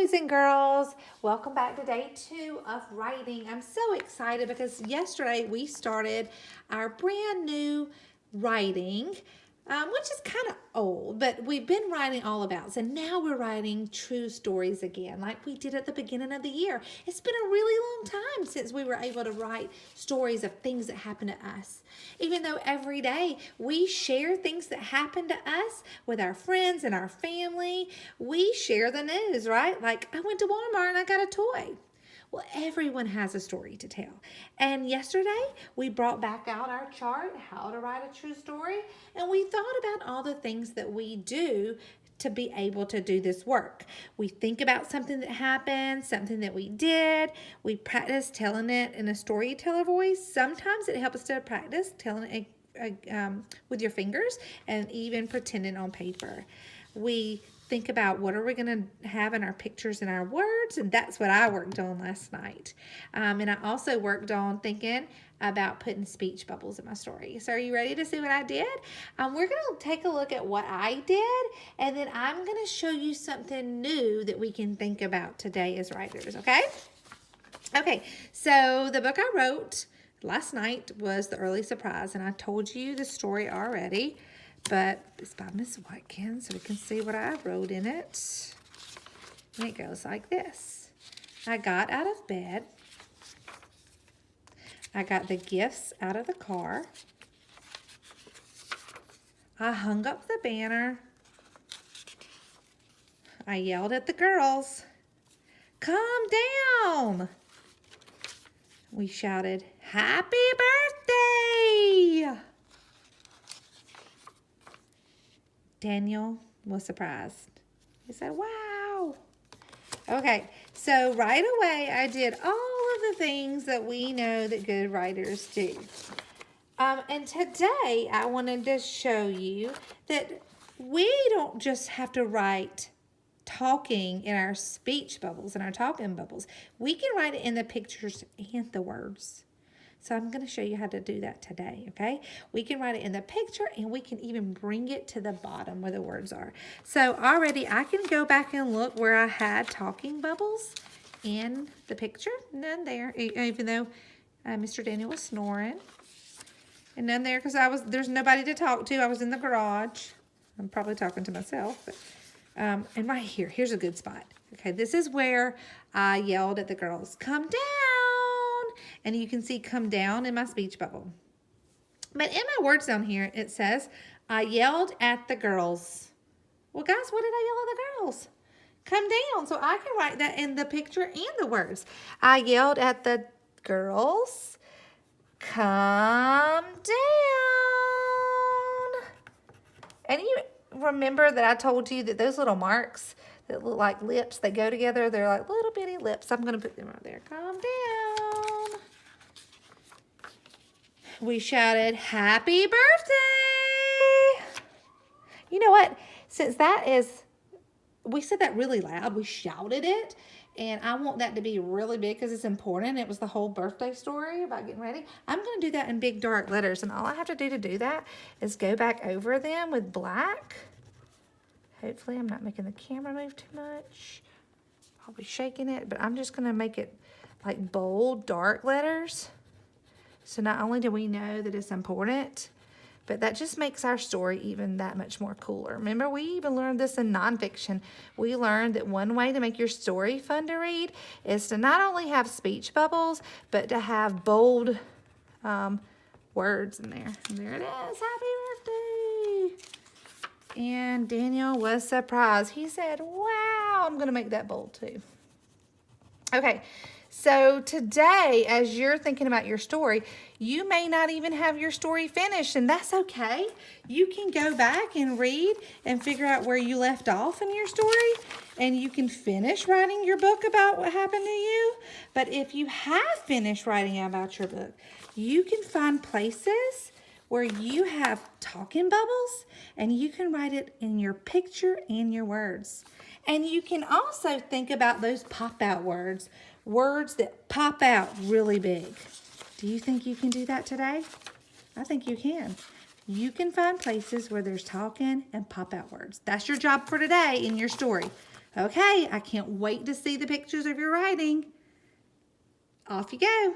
boys and girls. Welcome back to day 2 of writing. I'm so excited because yesterday we started our brand new writing, which is kind of old, but we've been writing all about. So now we're writing true stories again, like we did at the beginning of the year. It's been a really long time since we were able to write stories of things that happen to us. Even though every day we share things that happen to us with our friends and our family, we share the news, right? Like I went to Walmart and I got a toy. Well, everyone has a story to tell. And yesterday, we brought back out our chart, how to write a true story, and we thought about all the things that we do to be able to do this work. We think about something that happened, something that we did. We practice telling it in a storyteller voice. Sometimes it helps us to practice telling it with your fingers and even pretending on paper. We think about what are we going to have in our pictures and our words, and that's what I worked on last night. And I also worked on thinking about putting speech bubbles in my story. So are you ready to see what I did? We're going to take a look at what I did, and then I'm going to show you something new that we can think about today as writers, okay? Okay, so the book I wrote last night was The Early Surprise, and I told you the story already. But it's by Miss Watkins, so we can see what I wrote in it. And it goes like this. I got out of bed. I got the gifts out of the car. I hung up the banner. I yelled at the girls, "Calm down!" We shouted, "Happy birthday!" Daniel was surprised. He said, "Wow." Okay, so right away I did all of the things that we know that good writers do. And today I wanted to show you that we don't just have to write talking in our speech bubbles and our talking bubbles. We can write it in the pictures and the words. So I'm going to show you how to do that today, okay? We can write it in the picture and we can even bring it to the bottom where the words are. So already I can go back and look where I had talking bubbles in the picture. None there, even though Mr. Daniel was snoring. And none there because there's nobody to talk to. I was in the garage. I'm probably talking to myself. But, and right here, here's a good spot. Okay, this is where I yelled at the girls, "Come down!" And you can see "come down" in my speech bubble. But in my words down here, it says, I yelled at the girls. Well, guys, what did I yell at the girls? Come down. So I can write that in the picture and the words. I yelled at the girls, "Come down." And you remember that I told you that those little marks that look like lips, they go together. They're like little bitty lips. I'm going to put them right there. Calm down. We shouted, "Happy birthday!" You know what? Since we said that really loud. We shouted it. And I want that to be really big because it's important. It was the whole birthday story about getting ready. I'm going to do that in big dark letters. And all I have to do that is go back over them with black. Hopefully I'm not making the camera move too much. I'll be shaking it. But I'm just going to make it like bold, dark letters. So not only do we know that it's important, but that just makes our story even that much more cooler. Remember, we even learned this in nonfiction. We learned that one way to make your story fun to read is to not only have speech bubbles, but to have bold words in there. And there it is. Happy birthday. And Daniel was surprised. He said, "Wow." I'm going to make that bold too. Okay. So today, as you're thinking about your story, you may not even have your story finished, and that's okay. You can go back and read and figure out where you left off in your story, and you can finish writing your book about what happened to you. But if you have finished writing about your book, you can find places where you have talking bubbles, and you can write it in your picture and your words. And you can also think about those pop-out words. Words that pop out really big. Do you think you can do that today? I think you can. You can find places where there's talking and pop out words. That's your job for today in your story. Okay, I can't wait to see the pictures of your writing. Off you go.